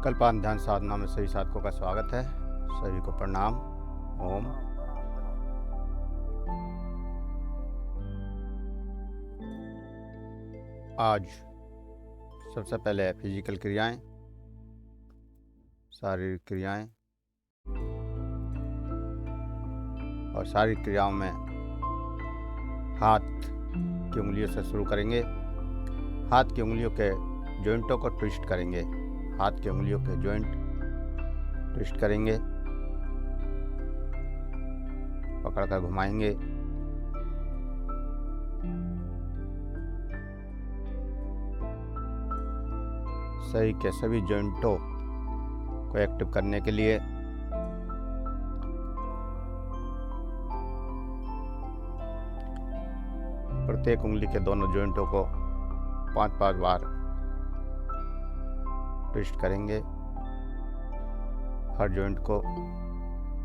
कल्पांत ध्यान साधना में सभी साधकों का स्वागत है। सभी को प्रणाम। ओम। आज सबसे पहले फिजिकल क्रियाएं, शारीरिक क्रियाएं, और शारीरिक क्रियाओं में हाथ की उंगलियों से शुरू करेंगे। हाथ की उंगलियों के जॉइंटों को ट्विस्ट करेंगे। हाथ की उंगलियों के जॉइंट ट्विस्ट करेंगे, पकड़कर घुमाएंगे। शरीर के सभी जॉइंटों को एक्टिव करने के लिए प्रत्येक उंगली के दोनों जॉइंटों को 5-5 बार ट्विस्ट करेंगे। हर जॉइंट को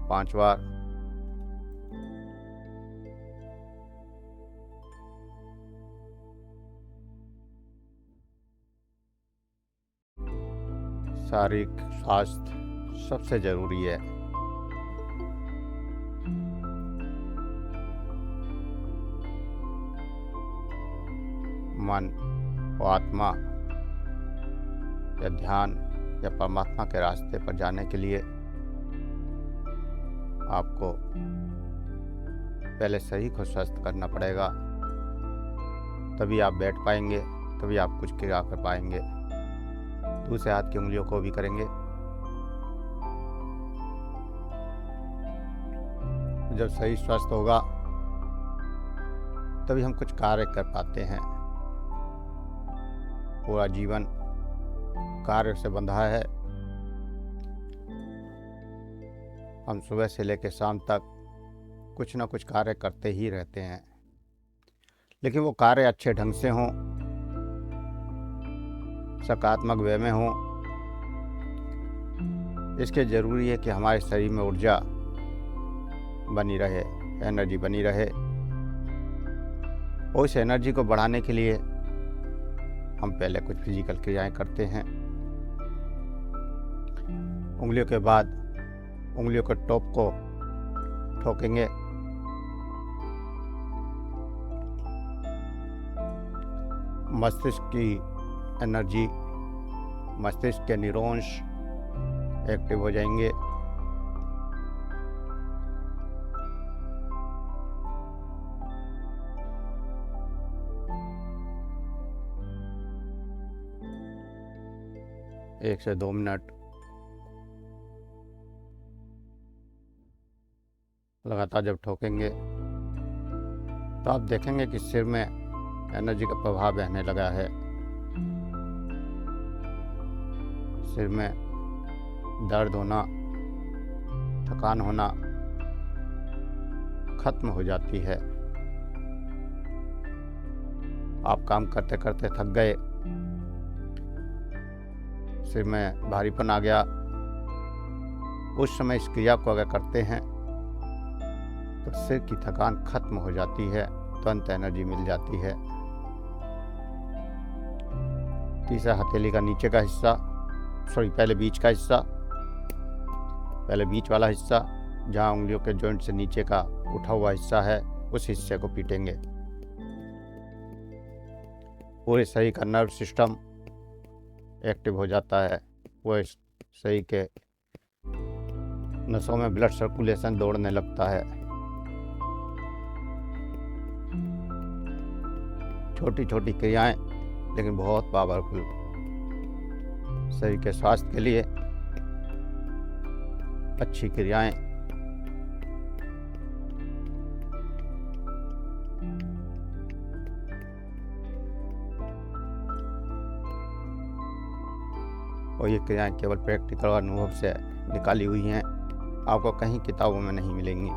5 बार। शारीरिक स्वास्थ्य सबसे जरूरी है। मन और आत्मा या ध्यान या परमात्मा के रास्ते पर जाने के लिए आपको पहले शरीर को स्वस्थ करना पड़ेगा, तभी आप बैठ पाएंगे, तभी आप कुछ क्रिया कर पाएंगे। दूसरे हाथ की उंगलियों को भी करेंगे। जब शरीर स्वस्थ होगा तभी हम कुछ कार्य कर पाते हैं। पूरा जीवन कार्य से बंधा है। हम सुबह से लेकर शाम तक कुछ ना कुछ कार्य करते ही रहते हैं, लेकिन वो कार्य अच्छे ढंग से हों, सकारात्मक वे में हों। इसके ज़रूरी है कि हमारे शरीर में ऊर्जा बनी रहे, एनर्जी बनी रहे। और इस एनर्जी को बढ़ाने के लिए हम पहले कुछ फिजिकल क्रियाएं करते हैं। उंगलियों के बाद उंगलियों के टॉप को ठोकेंगे। मस्तिष्क की एनर्जी, मस्तिष्क के न्यूरॉन्स एक्टिव हो जाएंगे। एक से 2 मिनट लगातार जब ठोकेंगे तो आप देखेंगे कि सिर में एनर्जी का प्रभाव बहने लगा है। सिर में दर्द होना, थकान होना खत्म हो जाती है। आप काम करते करते थक गए, सिर में भारीपन आ गया, उस समय इस क्रिया को अगर करते हैं तो सिर की थकान खत्म हो जाती है, तुरंत एनर्जी मिल जाती है। तीसरा, हथेली का नीचे का हिस्सा, पहले बीच का हिस्सा, पहले बीच वाला हिस्सा जहाँ उंगलियों के जॉइंट से नीचे का उठा हुआ हिस्सा है, उस हिस्से को पीटेंगे। पूरे शरीर का नर्व सिस्टम एक्टिव हो जाता है। वो शरीर के नसों में ब्लड सर्कुलेशन दौड़ने लगता है। छोटी छोटी क्रियाएं लेकिन बहुत पावरफुल। शरीर के स्वास्थ्य के लिए अच्छी क्रियाएं। और ये क्रियाएं केवल प्रैक्टिकल और अनुभव से निकाली हुई हैं, आपको कहीं किताबों में नहीं मिलेंगी।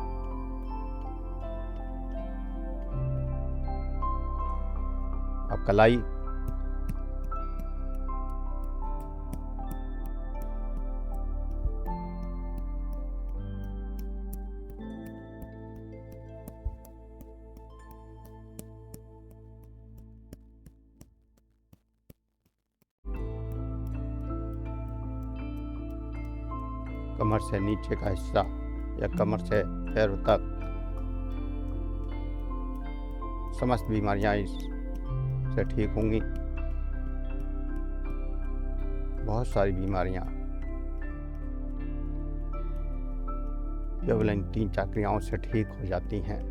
अब कलाई, कमर से नीचे का हिस्सा या कमर से पैरों तक समस्त बीमारियां इससे ठीक होंगी। बहुत सारी बीमारियां केवल इन 3-4 क्रियाओं से ठीक हो जाती हैं।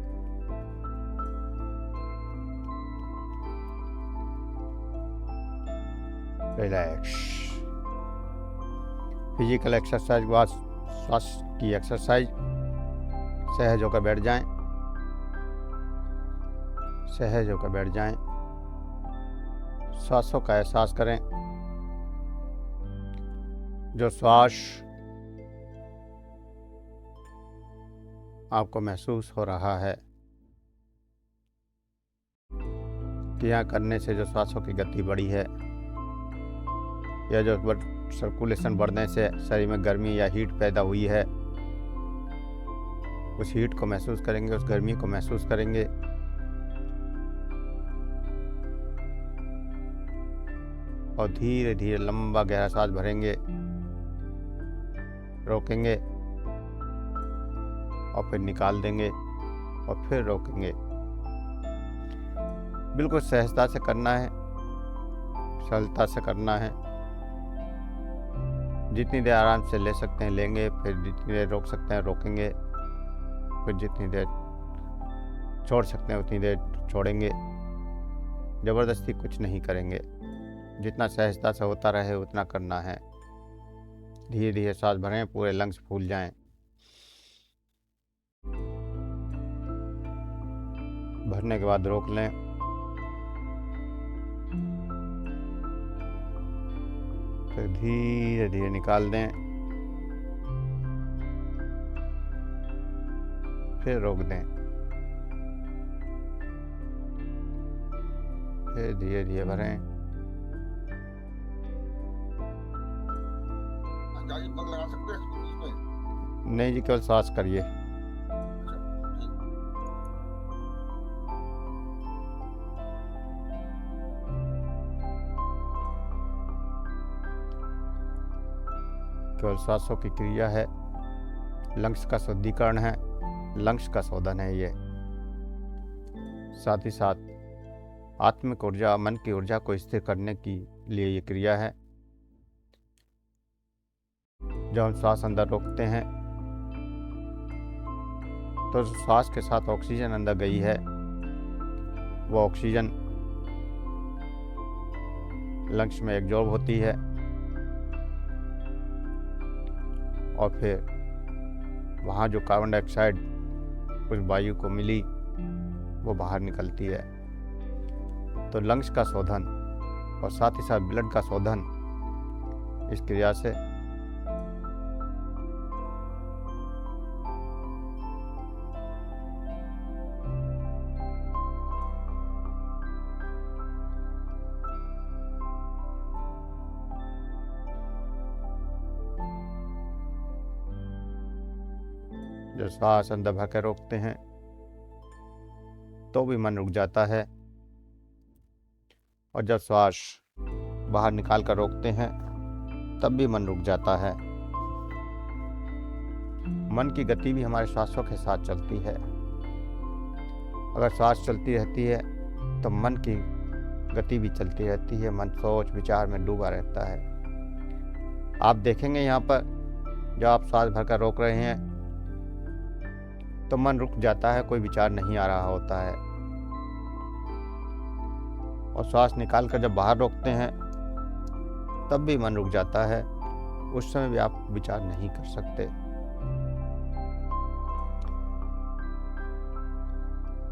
रिलैक्स। फिजिकल एक्सरसाइज के बाद श्वास की एक्सरसाइज। सहज होकर बैठ जाएं। सहज होकर बैठ जाएं। श्वासों का एहसास करें। जो श्वास आपको महसूस हो रहा है, क्रिया करने से जो श्वासों की गति बढ़ी है या जो सर्कुलेशन बढ़ने से शरीर में गर्मी या हीट पैदा हुई है, उस हीट को महसूस करेंगे, उस गर्मी को महसूस करेंगे। और धीरे धीरे लंबा गहरा सांस भरेंगे, रोकेंगे और फिर निकाल देंगे और फिर रोकेंगे। बिल्कुल सहजता से करना है, सरलता से करना है। जितनी देर आराम से ले सकते हैं लेंगे, फिर जितनी देर रोक सकते हैं रोकेंगे, फिर जितनी देर छोड़ सकते हैं उतनी देर छोड़ेंगे। ज़बरदस्ती कुछ नहीं करेंगे। जितना सहजता से होता रहे उतना करना है। धीरे धीरे सांस भरें, पूरे लंग्स फूल जाएं। भरने के बाद रोक लें। फिर धीरे धीरे निकाल दें, फिर रोक दें, फिर धीरे धीरे भरें। पग लगा सकते हैं इसमें? नहीं जी, केवल सांस करिए। केवल सांसों की क्रिया है, लंग्स का शुद्धिकरण है, लंग्स का शोधन है ये। साथ ही साथ आत्मिक ऊर्जा, मन की ऊर्जा को स्थिर करने के लिए ये क्रिया है। जब हम श्वास अंदर रोकते हैं तो श्वास के साथ ऑक्सीजन अंदर गई है, वो ऑक्सीजन लंग्स में एब्जॉर्ब होती है और फिर वहाँ जो कार्बन डाइऑक्साइड उस वायु को मिली वो बाहर निकलती है। तो लंग्स का शोधन और साथ ही साथ ब्लड का शोधन इस क्रिया से जब श्वास अंदर भर कर रोकते हैं तो भी मन रुक जाता है, और जब श्वास बाहर निकाल कर रोकते हैं तब भी मन रुक जाता है। मन की गति भी हमारे श्वासों के साथ चलती है। अगर श्वास चलती रहती है तो मन की गति भी चलती रहती है। मन सोच विचार में डूबा रहता है। आप देखेंगे यहाँ पर जब आप श्वास भरकर रोक रहे हैं तो मन रुक जाता है, कोई विचार नहीं आ रहा होता है। और श्वास निकाल कर जब बाहर रोकते हैं तब भी मन रुक जाता है। उस समय भी आप विचार नहीं कर सकते।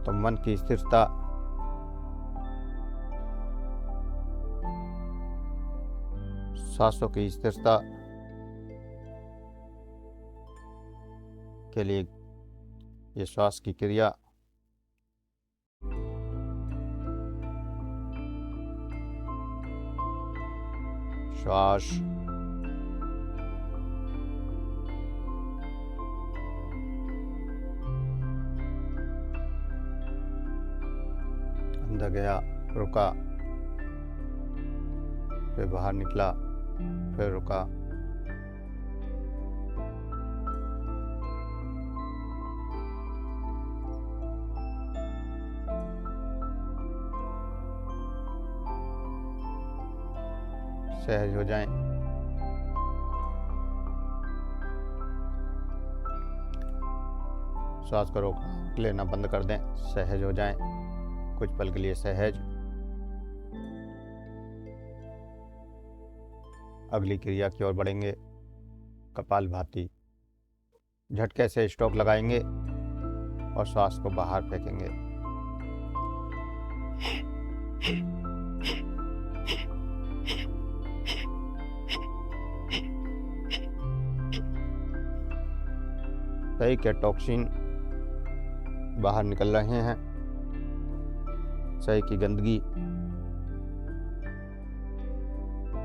तो मन की स्थिरता, सांसों की स्थिरता के लिए ये श्वास की क्रिया श्वास अंदर गया, रुका, फिर बाहर निकला, फिर रुका, सहज हो जाएं। श्वास को रोक लेना बंद कर दें, सहज हो जाएं। कुछ पल के लिए सहज। अगली क्रिया की ओर बढ़ेंगे। कपालभाति। झटके से स्ट्रोक लगाएंगे और श्वास को बाहर फेंकेंगे। सही के टॉक्सिन बाहर निकल रहे हैं। सही की गंदगी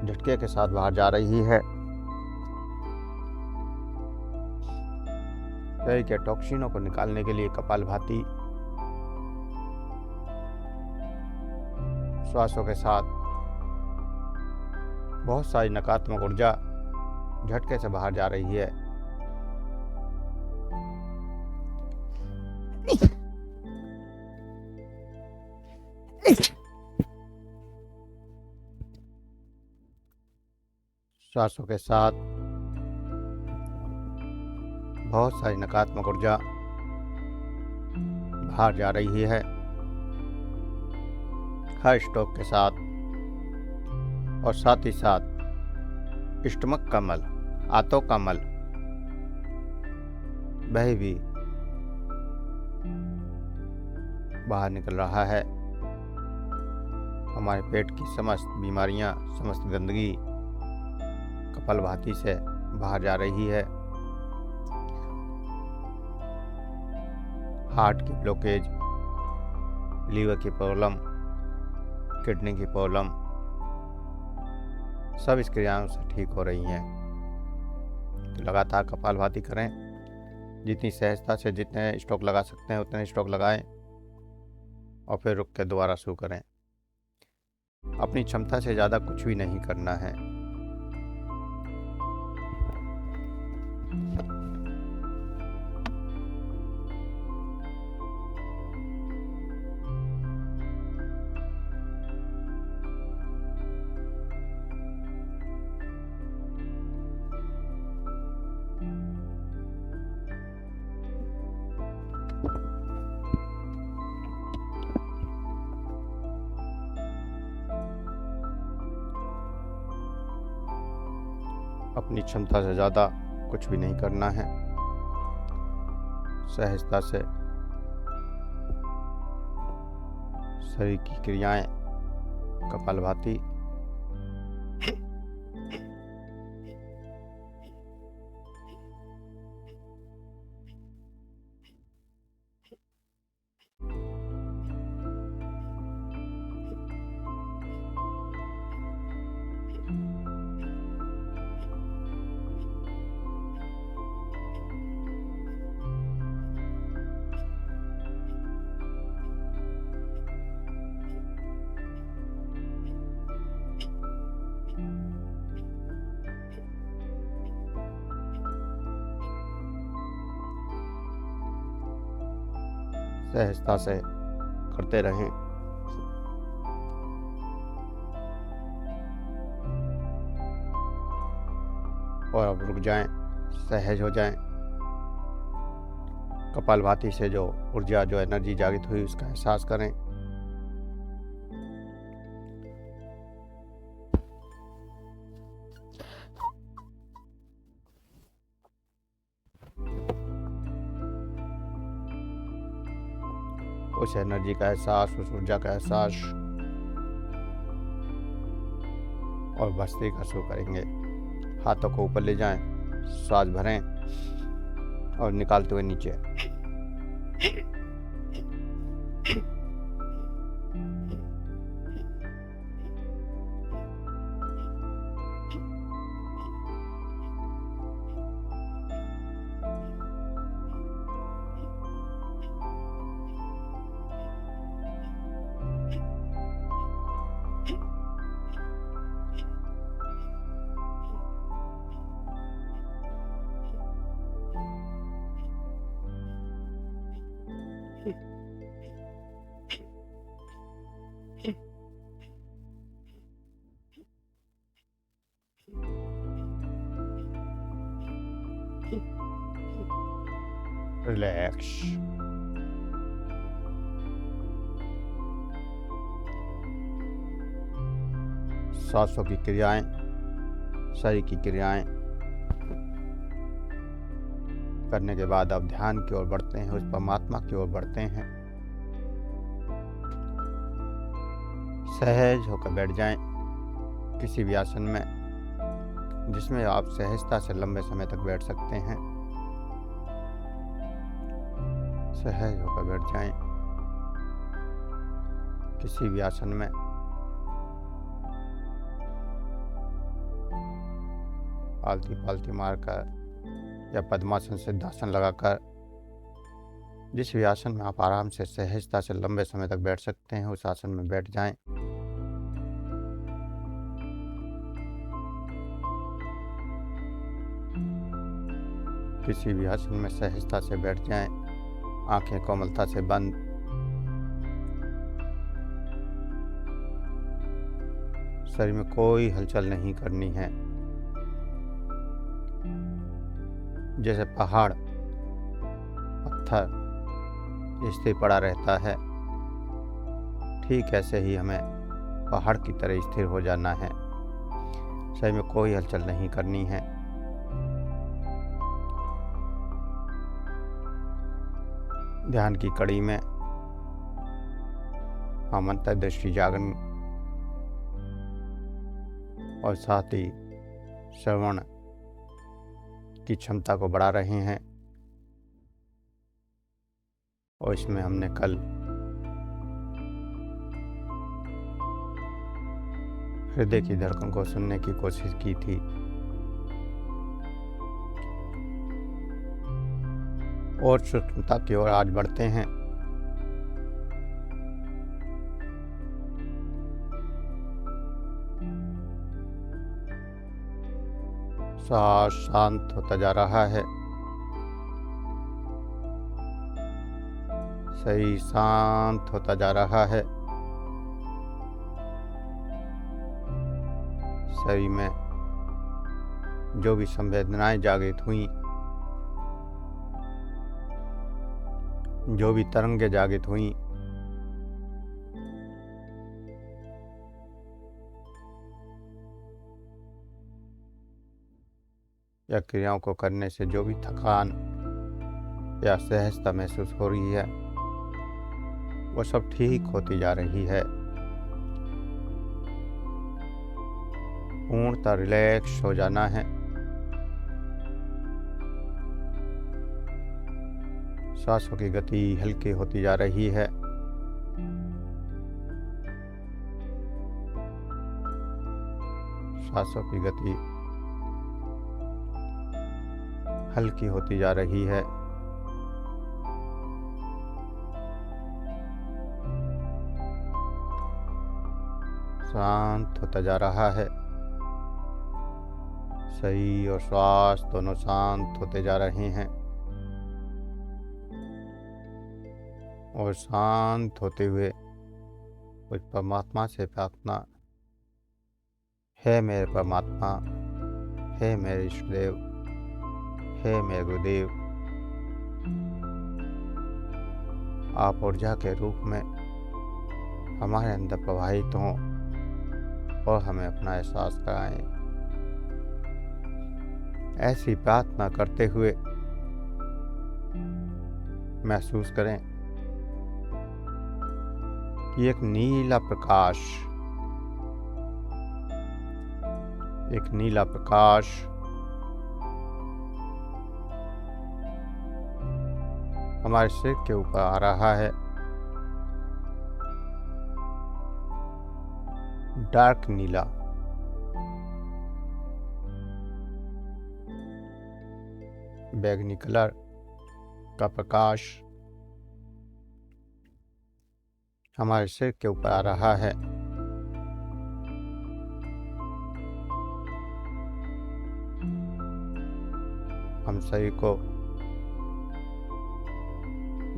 झटके के साथ बाहर जा रही है। सही के टॉक्सिनों को निकालने के लिए कपालभाति श्वासों के साथ बहुत सारी नकारात्मक ऊर्जा झटके से बाहर जा रही है। श्वासों के साथ बहुत सारी नकारात्मक ऊर्जा बाहर जा रही है। हर स्ट्रोक के साथ और साथ ही साथ स्टमक का मल, आंतों का मल वह भी बाहर निकल रहा है। हमारे पेट की समस्त बीमारियां, समस्त गंदगी कपालभाति से बाहर जा रही है। हार्ट की ब्लॉकेज, लीवर की प्रॉब्लम, किडनी की प्रॉब्लम सब इस क्रियाओं से ठीक हो रही हैं। तो लगातार कपालभाति करें। जितनी सहजता से जितने स्ट्रोक लगा सकते हैं उतने स्ट्रोक लगाएं और फिर रुक के दोबारा शुरू करें। अपनी क्षमता से ज़्यादा कुछ भी नहीं करना है। अपनी क्षमता से ज़्यादा कुछ भी नहीं करना है। सहजता से शरीर की क्रियाएं, कपालभाति सहजता से करते रहें। और अब रुक जाएं, सहज हो जाएं। कपालभाति से जो ऊर्जा, जो एनर्जी जागृत हुई उसका एहसास करें। उस एनर्जी का एहसास, उस ऊर्जा का एहसास और भस्त्रिका शुरू करेंगे। हाथों को ऊपर ले जाएं, श्वास भरें और निकालते हुए नीचे। रिलैक्स। सांसों की क्रियाएं, शरीर की क्रियाएं करने के बाद अब ध्यान की ओर बढ़ते हैं, उस परमात्मा की ओर बढ़ते हैं। सहज होकर बैठ जाएं किसी भी आसन में जिसमें आप सहजता से लंबे समय तक बैठ सकते हैं। सहज होकर बैठ जाएं किसी भी आसन में। आलती पालती मारकर या पद्मासन सिद्धासन लगाकर जिस भी आसन में आप आराम से सहजता से लंबे समय तक बैठ सकते हैं, उस आसन में बैठ जाएं। किसी भी आसन में सहजता से बैठ जाएं, आंखें कोमलता से बंद। शरीर में कोई हलचल नहीं करनी है। जैसे पहाड़ पत्थर स्थिर पड़ा रहता है, ठीक ऐसे ही हमें पहाड़ की तरह स्थिर हो जाना है। शरीर में कोई हलचल नहीं करनी है। ध्यान की कड़ी में हम अंतर्दृष्टि जागरण और साथ ही श्रवण की क्षमता को बढ़ा रहे हैं। और इसमें हमने कल हृदय की धड़कन को सुनने की कोशिश की थी। और सूक्ष्मता की ओर आज बढ़ते हैं। सांस शांत होता जा रहा है, शरीर शांत होता जा रहा है। शरीर में जो भी संवेदनाएं जागृत हुई, जो भी तरंगे जागृत हुई, या क्रियाओं को करने से जो भी थकान या सहजता महसूस हो रही है, वो सब ठीक होती जा रही है। पूर्णतः रिलैक्स हो जाना है। सांसों की गति हल्की होती जा रही है। सांसों की गति हल्की होती जा रही है। शांत होता जा रहा है। शरीर और श्वास दोनों शांत होते जा रहे हैं। और शांत होते हुए उस परमात्मा से प्रार्थना, हे मेरे परमात्मा, हे मेरे इष्टदेव, हे मेरे गुरुदेव, आप ऊर्जा के रूप में हमारे अंदर प्रवाहित हों और हमें अपना एहसास कराएं। ऐसी प्रार्थना करते हुए महसूस करें कि एक नीला प्रकाश हमारे सिर के ऊपर आ रहा है। डार्क नीला, बैगनी कलर का प्रकाश हमारे सिर के ऊपर आ रहा है। हम शरीर को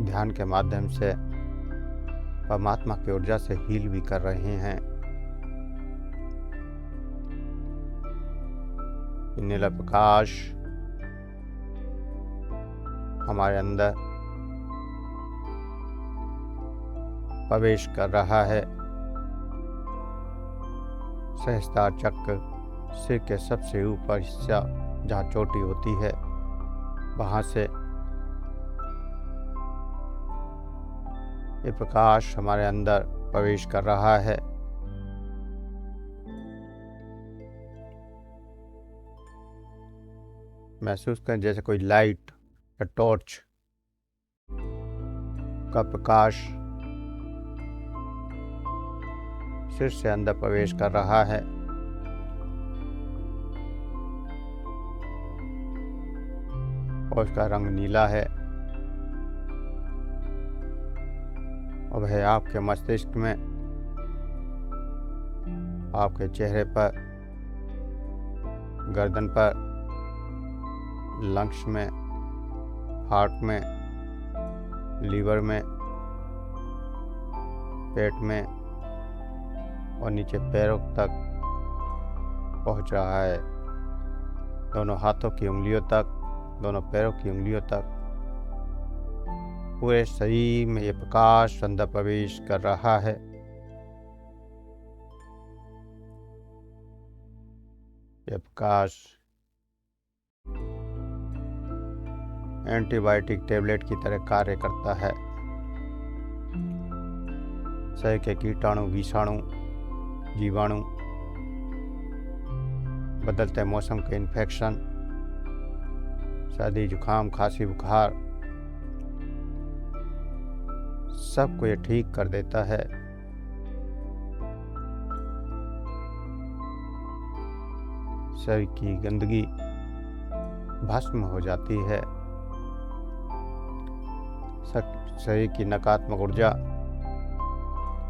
ध्यान के माध्यम से परमात्मा की ऊर्जा से हील भी कर रहे हैं। नीला प्रकाश हमारे अंदर प्रवेश कर रहा है। सहस्त्रार चक्र सिर के सबसे ऊपर हिस्सा जहाँ चोटी होती है, वहाँ से ये प्रकाश हमारे अंदर प्रवेश कर रहा है। महसूस करें जैसे कोई लाइट या टॉर्च का प्रकाश सिर से अंदर प्रवेश कर रहा है। और उसका रंग नीला है और वह आपके मस्तिष्क में, आपके चेहरे पर, गर्दन पर, लंग्स में, हार्ट में, लीवर में, पेट में और नीचे पैरों तक पहुंच रहा है। दोनों हाथों की उंगलियों तक, दोनों पैरों की उंगलियों तक, पूरे शरीर में ये प्रकाश अंदर प्रवेश कर रहा है। यह प्रकाश एंटीबायोटिक टैबलेट की तरह कार्य करता है। शरीर के कीटाणु, विषाणु, जीवाणु, बदलते मौसम के इन्फेक्शन, सर्दी, जुकाम, खांसी, बुखार, सबको ये ठीक कर देता है। शरीर की गंदगी भस्म हो जाती है। शरीर की नकारात्मक ऊर्जा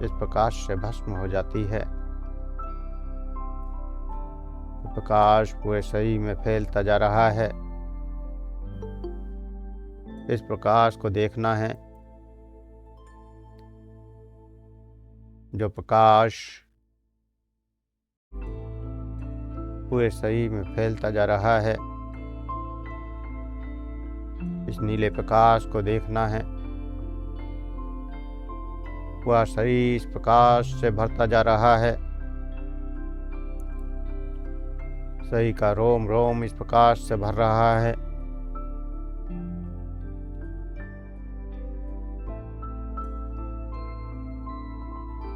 इस प्रकाश से भस्म हो जाती है। प्रकाश पूरे शरीर में फैलता जा रहा है। इस प्रकाश को देखना है। जो प्रकाश पूरे शरीर में फैलता जा रहा है, इस नीले प्रकाश को देखना है। पूरा शरीर इस प्रकाश से भरता जा रहा है। शरीर का रोम रोम इस प्रकाश से भर रहा है।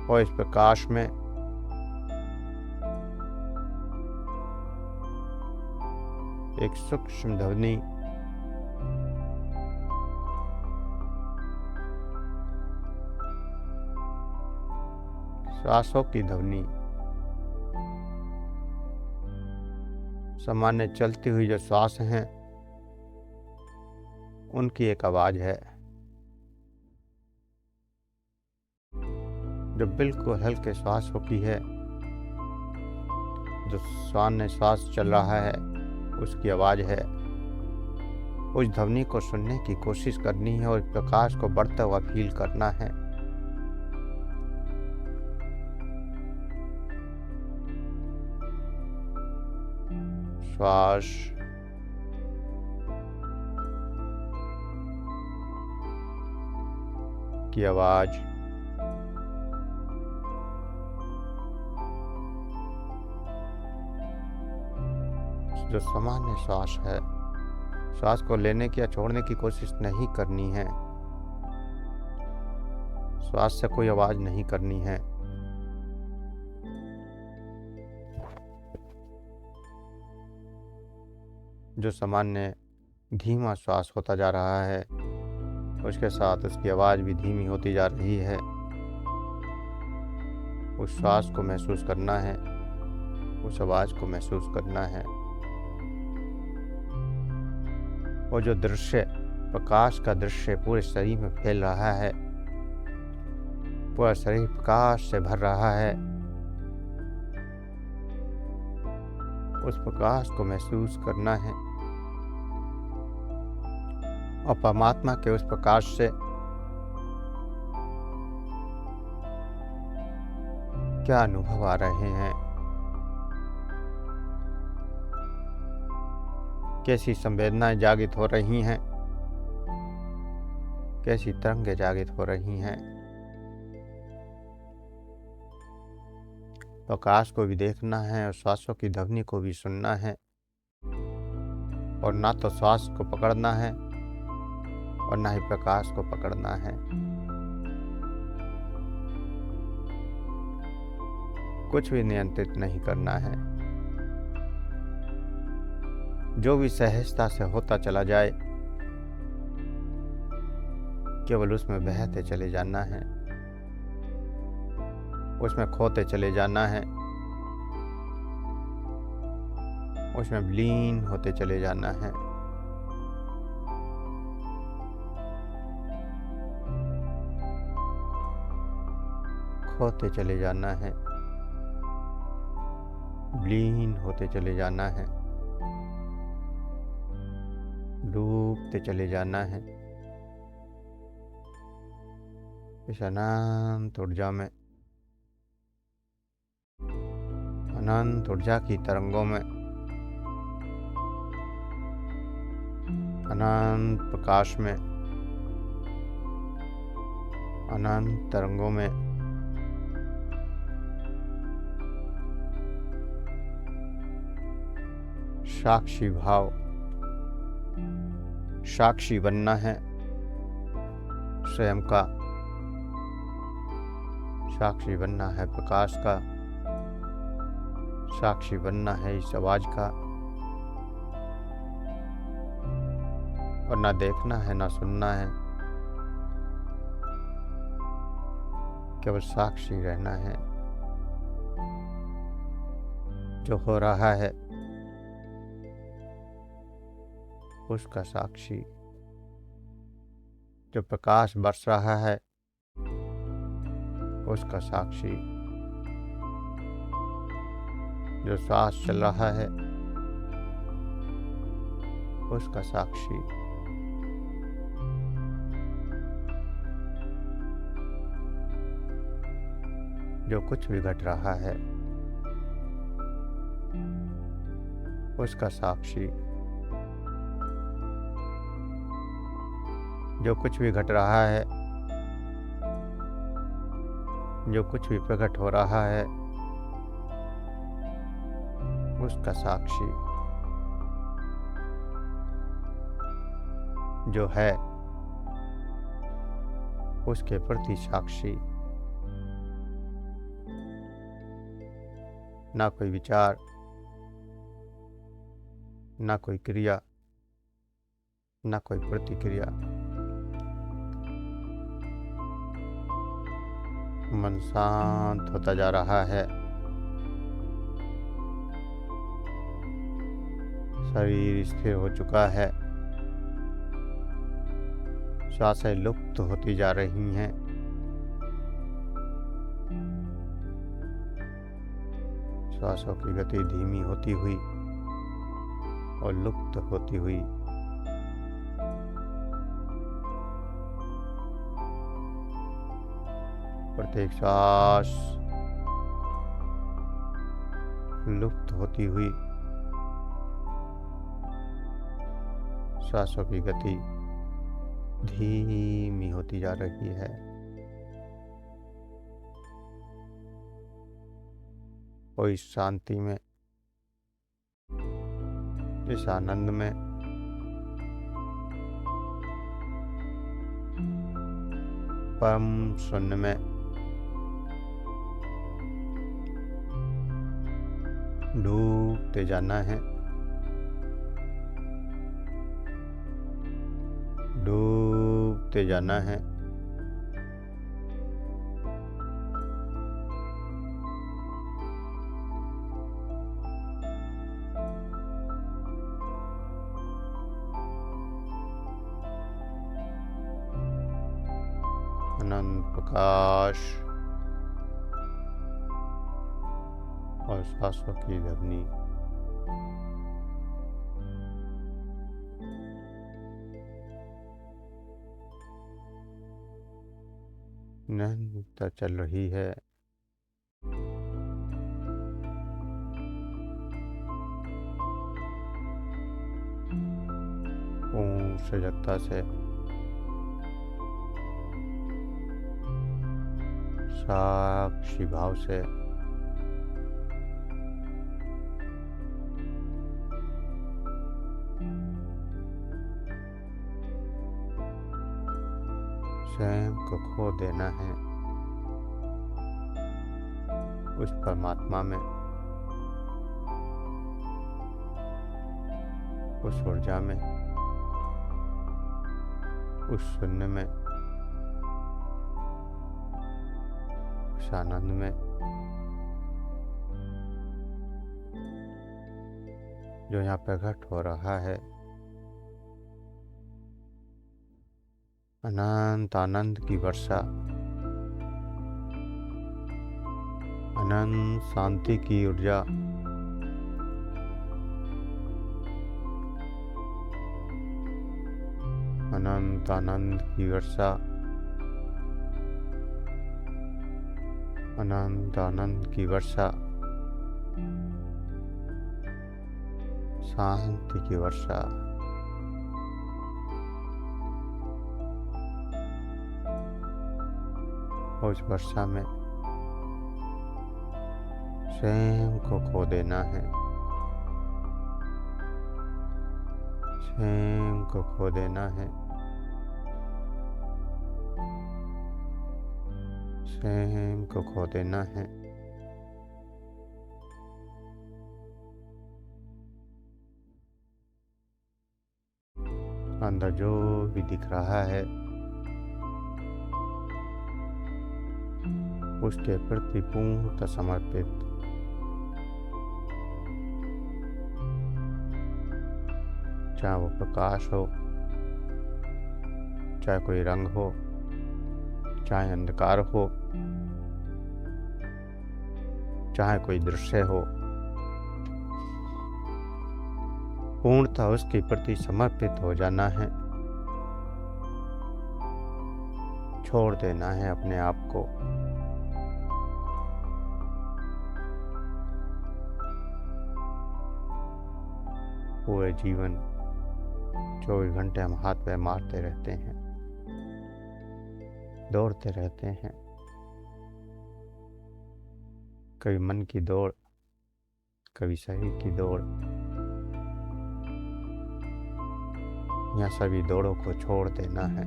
और इस प्रकाश में एक सूक्ष्म ध्वनि श्वासों की ध्वनि, सामान्य चलती हुई जो श्वास हैं उनकी एक आवाज है, जो बिल्कुल हल्के श्वासों की है। जो सामने श्वास चल रहा है उसकी आवाज है। उस ध्वनि को सुनने की कोशिश करनी है और प्रकाश को बढ़ता हुआ फील करना है। श्वास की आवाज जो सामान्य श्वास है, श्वास को लेने की या छोड़ने की कोशिश नहीं करनी है। श्वास से कोई आवाज नहीं करनी है। जो सामान्य धीमा श्वास होता जा रहा है, उसके साथ उसकी आवाज भी धीमी होती जा रही है। उस श्वास को महसूस करना है, उस आवाज को महसूस करना है। और जो दृश्य, प्रकाश का दृश्य पूरे शरीर में फैल रहा है, पूरा शरीर प्रकाश से भर रहा है, उस प्रकाश को महसूस करना है। और परमात्मा के उस प्रकाश से क्या अनुभव आ रहे हैं, कैसी संवेदनाएं जागृत हो रही हैं, कैसी तरंगें जागृत हो रही हैं। तो आकाश को भी देखना है और श्वासों की ध्वनि को भी सुनना है, और ना तो श्वास को पकड़ना है और ना ही प्रकाश को पकड़ना है। कुछ भी नियंत्रित नहीं करना है। जो भी सहजता से होता चला जाए, केवल उसमें बहते चले जाना है, उसमें खोते चले जाना है, उसमें विलीन होते चले जाना है। खोते चले जाना है, विलीन होते चले जाना है, डूबते चले जाना है इस अनंत ऊर्जा में, अनंत ऊर्जा की तरंगों में, अनंत प्रकाश में, अनंत तरंगों में। साक्षी भाव, साक्षी बनना है स्वयं का, साक्षी बनना है प्रकाश का, साक्षी बनना है इस आवाज का, और ना देखना है ना सुनना है, केवल साक्षी रहना है। जो हो रहा है उसका साक्षी, जो प्रकाश बरस रहा है उसका साक्षी, जो सांस चल रहा है उसका साक्षी, जो कुछ भी घट रहा है उसका साक्षी, जो कुछ भी घट रहा है, जो कुछ भी प्रकट हो रहा है उसका साक्षी, जो है उसके प्रति साक्षी। ना कोई विचार, ना कोई क्रिया, ना कोई प्रतिक्रिया। मन शांत होता जा रहा है, शरीर स्थिर हो चुका है, श्वासें लुप्त होती जा रही हैं, श्वासों की गति धीमी होती हुई और लुप्त होती हुई। प्रत्येक श्वास लुप्त होती हुई, श्वासों की गति धीमी होती जा रही है। और इस शांति में, इस आनंद में परम शून्य में डूबते जाना है, डूबते जाना है। अनंत प्रकाश और श्वासों की ध्वनि निरंतर चल रही है। पूर्ण सजगता से, साक्षी भाव से स्वयं को खो देना है उस परमात्मा में, उस ऊर्जा में, उस शून्य में, उस आनंद में जो यहाँ प्रकट हो रहा है। अनंत आनंद की वर्षा, अनंत शांति की ऊर्जा, अनंत आनंद की वर्षा, अनंत आनंद की वर्षा, शांति की वर्षा, उस वर्षा में स्वयं को खो देना है, स्वयं को खो देना है, स्वयं को खो देना है। अंदर जो भी दिख रहा है उसके प्रति पूर्णतः समर्पित, चाहे वो प्रकाश हो, चाहे कोई रंग हो, चाहे अंधकार हो, चाहे कोई दृश्य हो, पूर्णतः उसके प्रति समर्पित हो जाना है। छोड़ देना है अपने आप को। पूरे जीवन 24 घंटे हम हाथ पैर मारते रहते हैं, दौड़ते रहते हैं, कभी मन की दौड़, कभी शरीर की दौड़। यहाँ सभी दौड़ों को छोड़ देना है।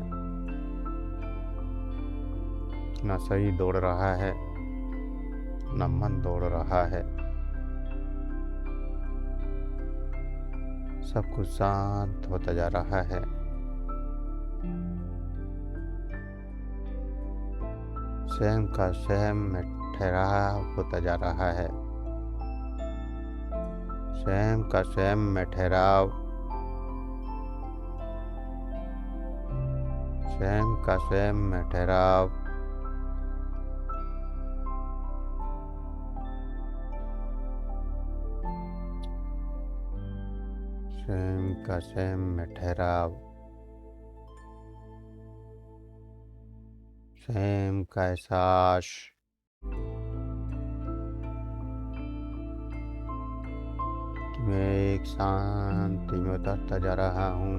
ना शरीर दौड़ रहा है, ना मन दौड़ रहा है, सब कुछ शांत होता जा रहा है। स्वयं का स्वयं में ठहराव होता जा रहा है, स्वयं का स्वयं में ठहराव, स्वयं का स्वयं में ठहराव। स्वयं का स्वयं में ठहराव, स्वयं का एहसास, कि मैं एक शांति में उतरता जा रहा हूँ।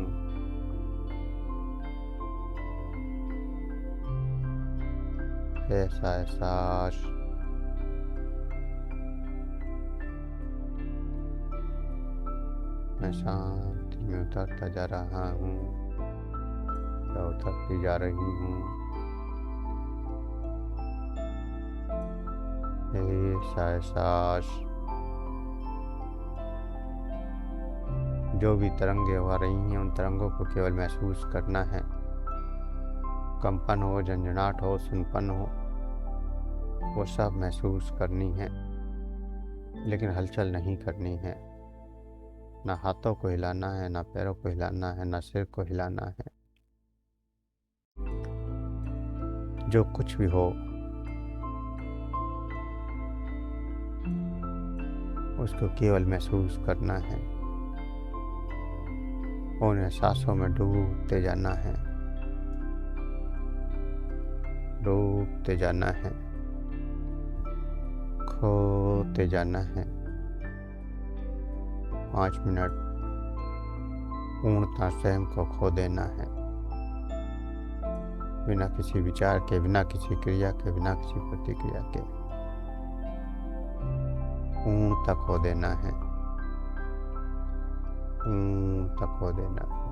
ऐसा एहसास मैं शांति में उतरता जा रहा हूँ या उतरती जा रही हूँ। ऐसा एहसास, जो भी तरंगे हो रही हैं उन तरंगों को केवल महसूस करना है। कंपन हो, झंझनाहट हो, सुनपन हो, वो सब महसूस करनी है, लेकिन हलचल नहीं करनी है। ना हाथों को हिलाना है, ना पैरों को हिलाना है, ना सिर को हिलाना है। जो कुछ भी हो उसको केवल महसूस करना है। उन एहसासों में डूबते जाना है, डूबते जाना है, खोते जाना है। 5 मिनट पूर्णतः स्वयं को खो देना है, बिना किसी विचार के, बिना किसी क्रिया के, बिना किसी प्रतिक्रिया के पूर्णतः खो देना है, पूर्णतः खो देना है।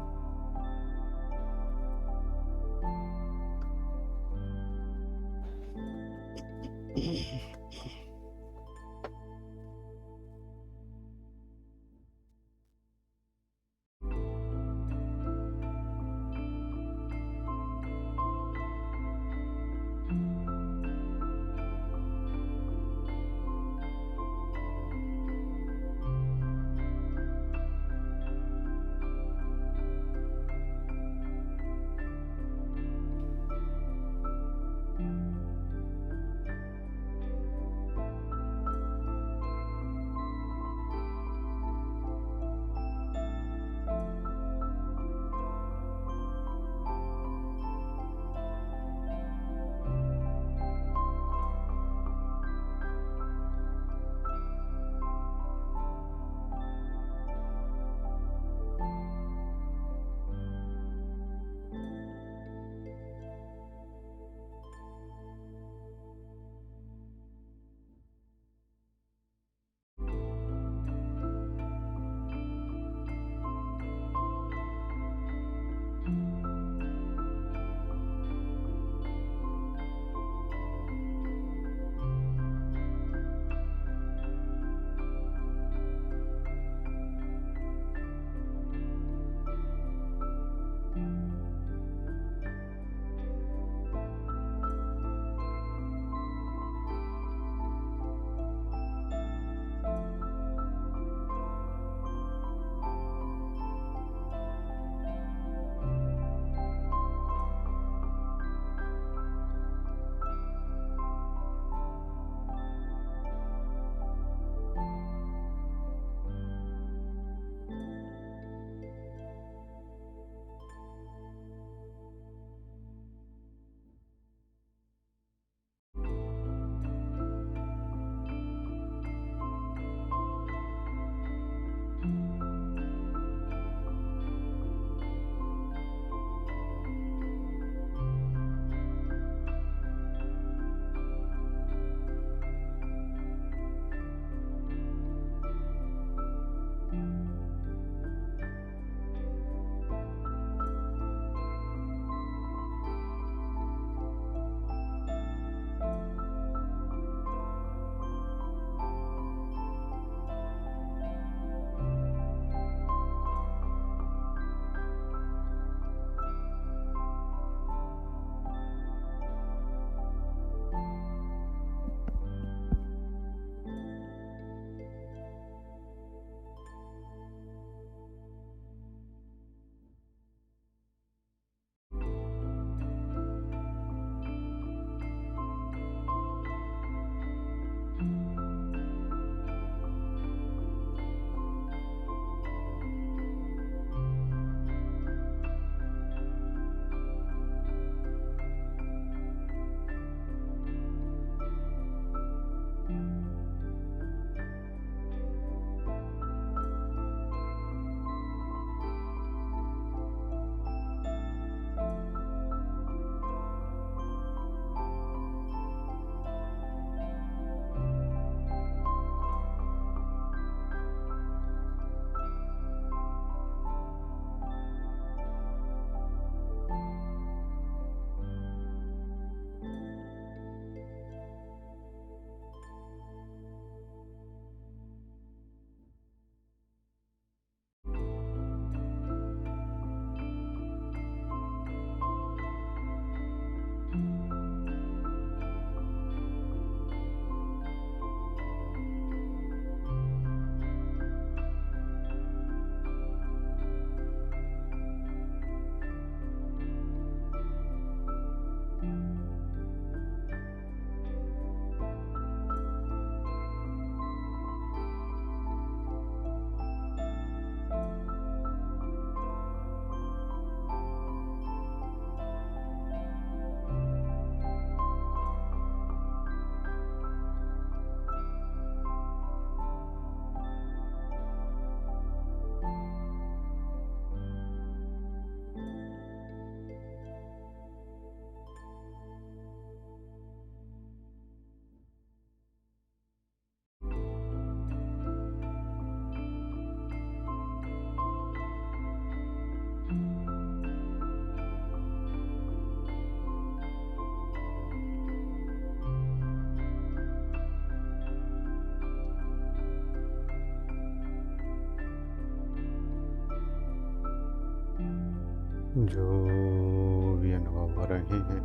जो भी अनुभव हो रहे हैं,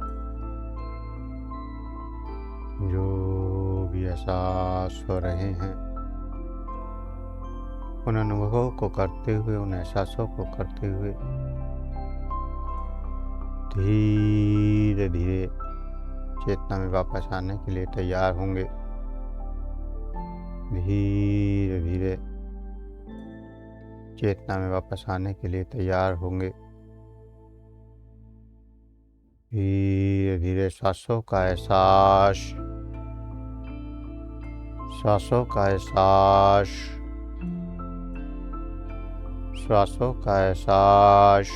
जो भी एहसास हो रहे हैं, उन अनुभवों को करते हुए, उन एहसासों को करते हुए धीरे धीरे चेतना में वापस आने के लिए तैयार होंगे। धीरे धीरे चेतना में वापस आने के लिए तैयार होंगे। धीरे धीरे सांसों का एहसास, सांसों का एहसास, श्वासों का एहसास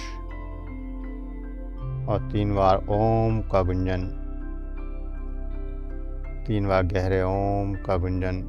और 3 बार ओम का गुंजन, 3 बार गहरे ओम का गुंजन।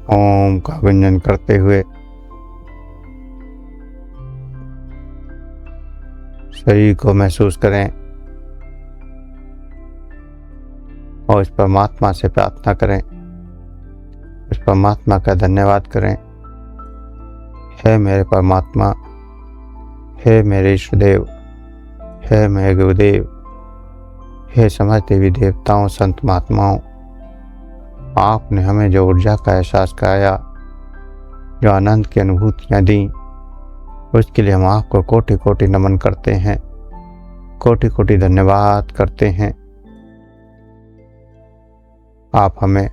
ओम का गुंजन करते हुए शरीर को महसूस करें और उस परमात्मा से प्रार्थना करें, उस परमात्मा का धन्यवाद करें। हे मेरे परमात्मा, हे मेरे ईष्टदेव, हे मेरे गुरुदेव, हे समस्त देवी देवताओं, संत महात्माओं, आपने हमें जो ऊर्जा का एहसास कराया, जो आनंद की अनुभूतियाँ दी, उसके लिए हम आपको कोटि कोटि नमन करते हैं, कोटि कोटि धन्यवाद करते हैं। आप हमें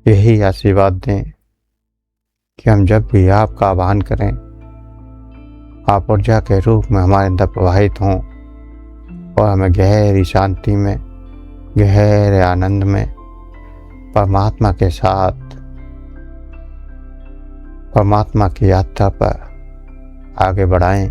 यही आशीर्वाद दें कि हम जब भी आपका आह्वान करें, आप ऊर्जा के रूप में हमारे अंदर प्रवाहित हों और हमें गहरी शांति में, गहरे आनंद में परमात्मा के साथ, परमात्मा की यात्रा पर आगे बढ़ाएं।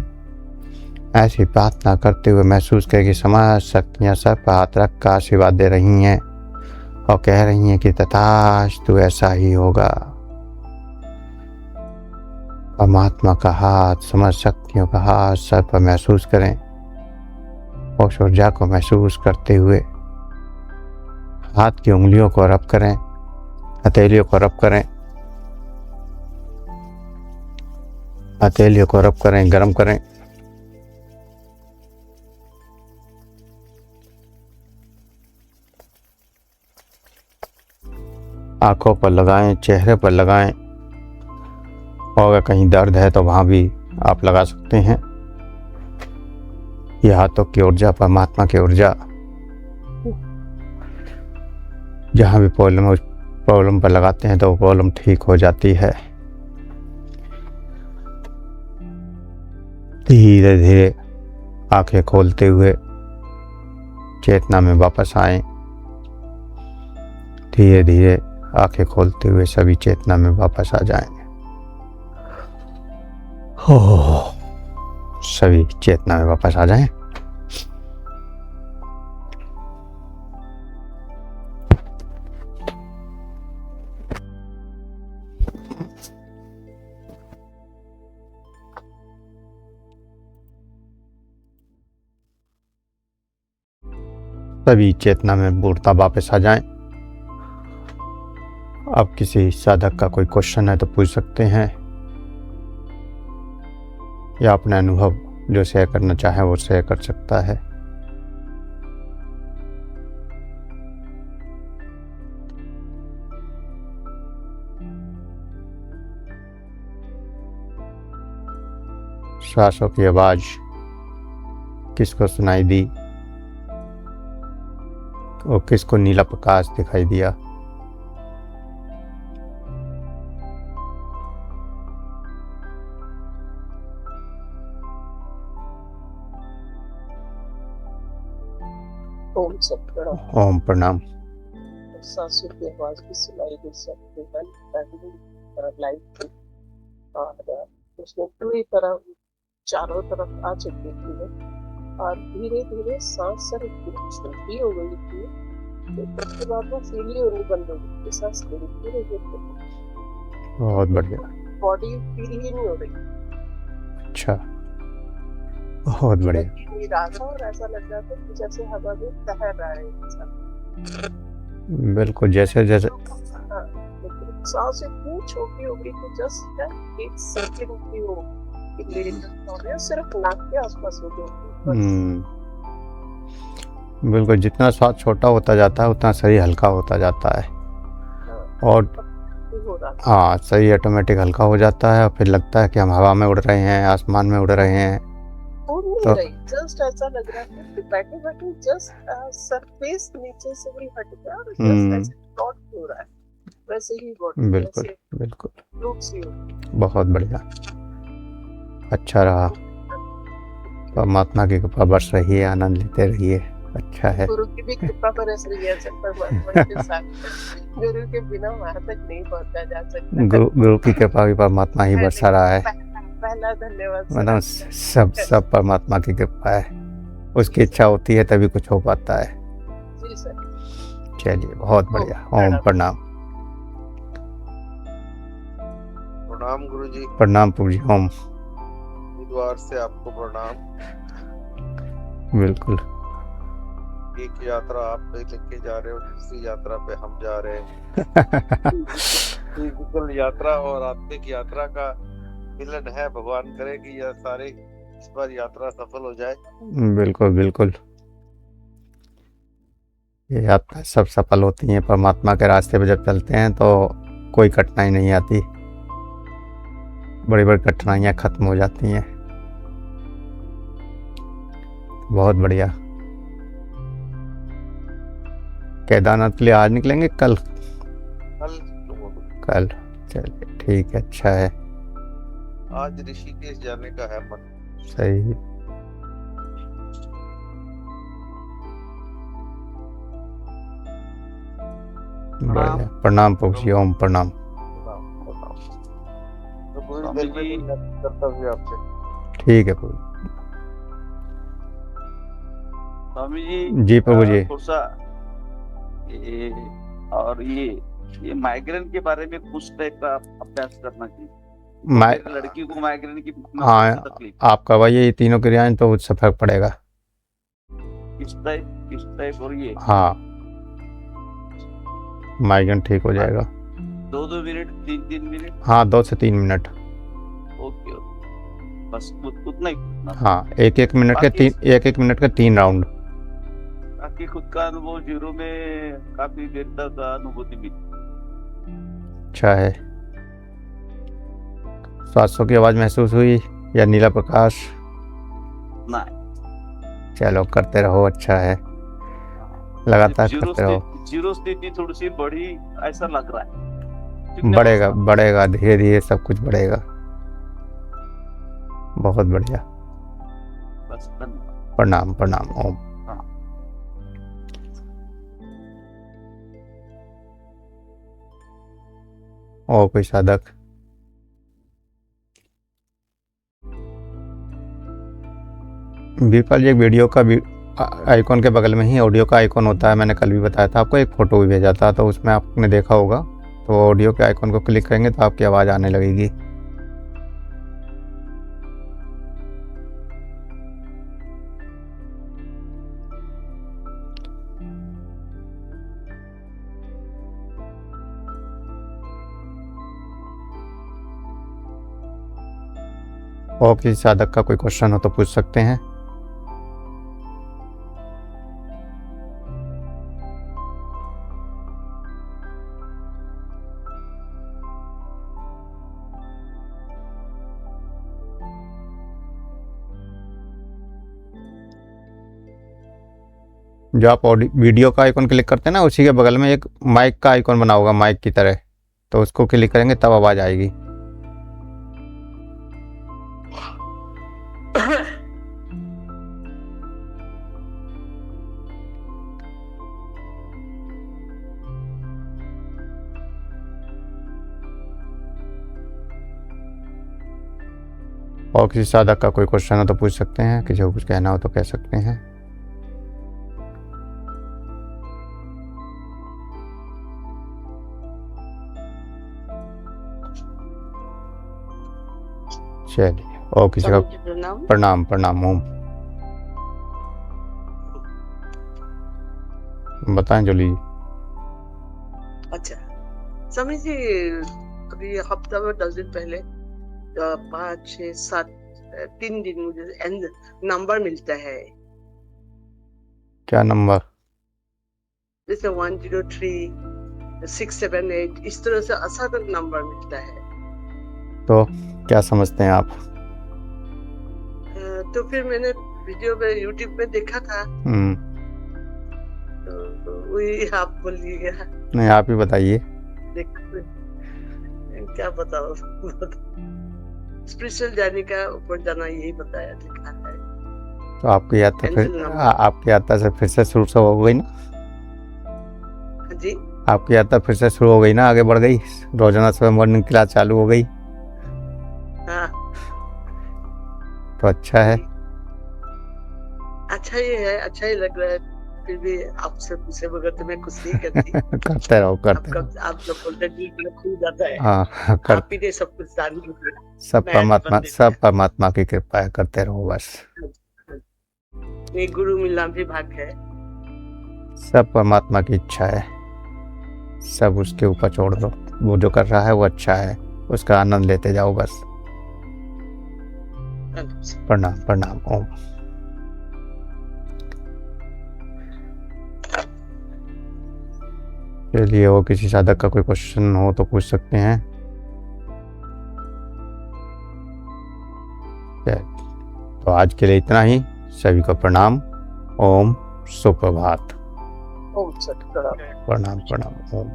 ऐसी प्रार्थना करते हुए महसूस करें कि समस्त शक्तियाँ सर पर हाथ रख कर आशीर्वाद दे रही हैं और कह रही हैं कि तथास्तु ऐसा ही होगा। परमात्मा का हाथ, समस्त शक्तियों का हाथ सर पर महसूस करें। उस ऊर्जा को महसूस करते हुए हाथ की उंगलियों को रब करें, हथेलियों को रब करें, हथेलियों को रब करें, गर्म करें। आंखों पर लगाएं, चेहरे पर लगाएं और अगर कहीं दर्द है तो वहाँ भी आप लगा सकते हैं। ये हाथों की ऊर्जा, परमात्मा की ऊर्जा, जहाँ भी प्रॉब्लम है उस प्रॉब्लम पर लगाते हैं तो वो प्रॉब्लम ठीक हो जाती है। धीरे धीरे आंखें खोलते हुए चेतना में वापस आए। धीरे धीरे आंखें खोलते हुए सभी चेतना में वापस आ जाएं। सभी चेतना में वापस आ जाएं। सभी चेतना में मूर्ता वापस आ जाएं। अब किसी साधक का कोई क्वेश्चन है तो पूछ सकते हैं या अपना अनुभव जो शेयर करना चाहे वो शेयर कर सकता है। श्वासों की आवाज किसको सुनाई दी और किसको नीला प्रकाश दिखाई दिया। सब प्रणाम। ओम प्रणाम। सांसों की आवाज भी सुनाई दे सकती है लाइव थी और उसमें पूरी तरह चारों तरफ आ चुकी थी वो, और धीरे धीरे सांस सर इतनी छोटी हो गई थी कि उसके बाद वो फील ही होनी बंद हो गई थी, सांस ले रही थी बहुत बढ़िया। बॉडी फील ही नहीं हो रही। अच्छा, बहुत बढ़िया। नहीं रहा था और ऐसा लग रहा था कि जैसे हवा में तैर रहा है इंसान। बिल्कुल जैसे जैसे हाँ, लेकिन सांस इतनी छोटी हो गई कि जस्ट एक सेकंड की हो कि मेरे और सिर्फ नाक के आसपास हो गई। बिल्कुल, जितना श्वास छोटा होता जाता है उतना शरीर हल्का होता जाता है और हो रहा था। हाँ, शरीर ऑटोमेटिक हल्का हो जाता है और फिर लगता है कि हम हवा में उड़ रहे हैं, आसमान में उड़ रहे हैं। उड़ नहीं रही, जस्ट ऐसा लग रहा था कि बैठे बैठे जस्ट सरफेस नीचे से भी हट गया और जस्ट ऐसे फ्लोट हो रहा है, वैसे ही बॉडी बिल्कुल बिल्कुल, फ्लूट सी हो। बहुत बढ़िया, अच्छा रहा। परमात्मा की कृपा बरस रही है, आनंद लेते रहिए, अच्छा है। गुरु की भी कृपा बरस रही है सब परमात्मा के साथ। गुरु के बिना वहां तक नहीं पहुंचा जा सकता। गुरु की कृपा भी परमात्मा ही बरसा रहा है। पहला धन्यवाद मतलब सब परमात्मा की कृपा है, उसकी इच्छा होती है तभी कुछ हो पाता है। जी सर। चलिए, बहुत बढ़िया। ओम प्रणाम। प्रणाम गुरुजी। प्रणाम प्रभु जी। ओम। हरिद्वार से आपको प्रणाम। बिल्कुल। एक यात्रा आप पे लेके जा रहे हो, दूसरी यात्रा पे हम जा रहे हैं। फिजिकल यात्रा और आत्मिक यात्रा का मिलन है। भगवान करे कि यह सारे इस बार यात्रा सफल हो जाए। बिल्कुल बिल्कुल, ये यात्रा सब सफल होती हैं। परमात्मा के रास्ते पे जब चलते हैं तो कोई कठिनाई नहीं आती, बड़ी बड़ी कठिनाइयाँ खत्म हो जाती हैं। बहुत बढ़िया। केदारनाथ के लिए आज निकलेंगे कल? कल, चलिए ठीक है, अच्छा है। आज ऋषिकेश जाने का है मन। सही। बढ़िया। प्रणाम प्रभु जी। ओम प्रणाम। तो पूरी देर में कोई कर्तव्य आपसे। ठीक है प्रभु स्वामी जी। जी। प्रभु जी, और ये माइग्रेन के बारे में कुछ टाइप का अभ्यास करना चाहिए। मेरी लड़की को माइग्रेन की हाँ, तकलीफ। आप करवाइए ये तीनों क्रियाएं तो उससे फर्क पड़ेगा। किस टाइप और ये? हाँ, माइग्रेन ठीक हो जाएगा। 2 मिनट 3 मिनट? हाँ, 2 से 3 मिनट। ओके, बस उतना ही। हाँ, एक एक मिनट के 3 राउंड। बाकी खुद का अनुभव जीरो में काफी देर तक अनुभूति मिली। अच्छा है। सांसों की आवाज महसूस हुई या नीला प्रकाश? नहीं। चलो, करते रहो, अच्छा है, लगातार करते रहो। जीरो स्थिति थोड़ी सी बढ़ी ऐसा लग रहा है। बढ़ेगा धीरे धीरे, सब कुछ बढ़ेगा। बहुत बढ़िया। बस धन्यवाद। प्रणाम प्रणाम। ओम। और कोई साधक? बीरपाल जी, एक वीडियो का आइकॉन के बगल में ही ऑडियो का आइकॉन होता है। मैंने कल भी बताया था आपको, एक फ़ोटो भी भेजा था, तो उसमें आपने देखा होगा। तो ऑडियो के आइकॉन को क्लिक करेंगे तो आपकी आवाज़ आने लगेगी। और किसी साधक का कोई क्वेश्चन हो तो पूछ सकते हैं। जो आप वीडियो का आइकॉन क्लिक करते हैं ना, उसी के बगल में एक माइक का आइकॉन बना होगा, माइक की तरह, तो उसको क्लिक करेंगे तब आवाज़ आएगी। और किसी साधक का कोई क्वेश्चन हो तो पूछ सकते हैं, किसी को कुछ कहना हो तो कह सकते हैं। चलिए, और किसी का स्वामी जी प्रणाम। प्रणाम प्रणाम। ओम। बताएं जोली जी। अच्छा स्वामी जी, अभी हफ्ता में 10 दिन पहले 5, 6, 7 3 दिन मुझे नंबर मिलता है, क्या नंबर? जैसे 103, 678 इस तरह से असाधारण नंबर मिलता है। तो क्या समझते हैं आप? तो फिर मैंने वीडियो में यूट्यूब में देखा था, तो वही आप बोलिएगा। नहीं, आप ही बताइए। देखा क्या बताओ, स्पिरिचुअल जाने का ऊपर जाना यही बताया लिखा है। तो आपकी यात्रा एंजल फिर नंबर। आपकी यात्रा से फिर से शुरू हो गई ना? हाँ जी, आपकी यात्रा फिर से शुरू हो गई ना, आगे बढ़ गई, रोजाना सुबह मॉर्निंग क्लास चालू हो गई, हाँ तो अच्छा है। अच्छा ही है, अच्छा ही लग रहा है। फिर भी आपसे पूछे बगैर तो मैं कुछ नहीं करती। करते रहो करते रहो। आप लोग बोलते हैं दिल खुल जाता है। हाँ आप कर ही ने सब कुछ जान लिया। सब मैं नहीं परमात्मा बता सब देती। परमात्मा की कृपा है, करते रहो बस। ये गुरु मिलना भी भाग है। सब परमात्मा की इच्छा है, सब उसके ऊपर छोड़ दो। वो जो कर रहा है वो अच्छा है, उसका आनंद लेते जाओ बस। प्रणाम प्रणाम। ओम। चलिए, वो किसी साधक का कोई क्वेश्चन हो तो पूछ सकते हैं। तो आज के लिए इतना ही। सभी को प्रणाम। ओम। सुप्रभात। ओम सत प्रणाम। प्रणाम प्रणाम। ओम।